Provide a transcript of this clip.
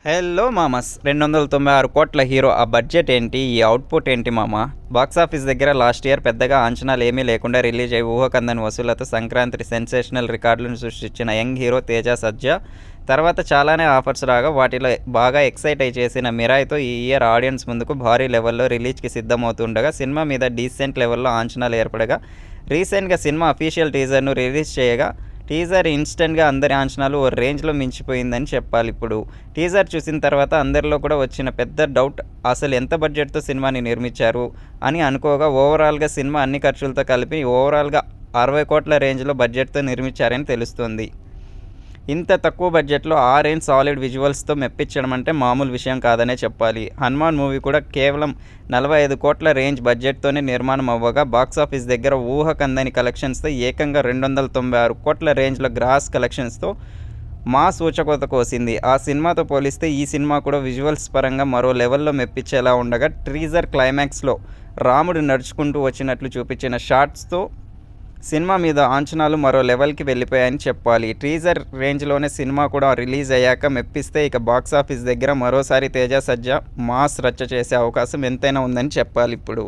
Hello మామస్ 296 కోట్ల hero ఆ budget ఏంటి, ఈ అవుట్పుట్ ఏంటి మామ? బాక్సాఫీస్ దగ్గర లాస్ట్ ఇయర్ పెద్దగా అంచనాలు ఏమీ లేకుండా రిలీజ్ అయ్యి ఊహకందని వసూళ్లతో సంక్రాంతి సెన్సేషనల్ రికార్డులను సృష్టించిన యంగ్ హీరో తేజ సజ్జా తర్వాత చాలానే ఆఫర్స్ రాగా వాటిలో బాగా ఎక్సైట్ అయి చేసిన మిరాయితో ఈ ఇయర్ ఆడియన్స్ ముందుకు భారీ లెవెల్లో రిలీజ్కి సిద్ధమవుతుండగా సినిమా మీద డీసెంట్ లెవెల్లో అంచనాలు ఏర్పడగా రీసెంట్గా సినిమా అఫీషియల్ టీజర్ను రిలీజ్ చేయగా టీజర్ ఇన్స్టెంట్గా అందరి అంచనాలు ఓ రేంజ్లో మించిపోయిందని చెప్పాలి. ఇప్పుడు టీజర్ చూసిన తర్వాత అందరిలో కూడా వచ్చిన పెద్ద డౌట్, అసలు ఎంత బడ్జెట్తో సినిమాని నిర్మించారు అని అనుకోగా ఓవరాల్గా సినిమా అన్ని ఖర్చులతో కలిపి ఓవరాల్గా 60 కోట్ల రేంజ్లో బడ్జెట్తో నిర్మించారని తెలుస్తుంది. ఇంత తక్కువ బడ్జెట్లో ఆ రేంజ్ సాలిడ్ విజువల్స్తో మెప్పించడం అంటే మామూలు విషయం కాదనే చెప్పాలి. హనుమాన్ మూవీ కూడా కేవలం 45 కోట్ల రేంజ్ బడ్జెట్తోనే నిర్మాణం అవ్వగా బాక్సాఫీస్ దగ్గర ఊహకందని కలెక్షన్స్తో ఏకంగా 296 కోట్ల రేంజ్లో గ్రాస్ కలెక్షన్స్తో మాస్ ఊచకోత కోసింది. ఆ సినిమాతో పోలిస్తే ఈ సినిమా కూడా విజువల్స్ పరంగా మరో లెవెల్లో మెప్పించేలా ఉండగా టీజర్ క్లైమాక్స్లో రాముడు నడుచుకుంటూ వచ్చినట్లు చూపించిన షాట్స్తో సినిమా మీద అంచనాలు మరో లెవెల్కి వెళ్ళిపోయాయని చెప్పాలి. టీజర్ రేంజ్లోనే సినిమా కూడా రిలీజ్ అయ్యాక మెప్పిస్తే ఇక బాక్సాఫీస్ దగ్గర మరోసారి తేజ సజ్జా మాస్ రచ్చ చేసే అవకాశం ఎంతైనా ఉందని చెప్పాలి. ఇప్పుడు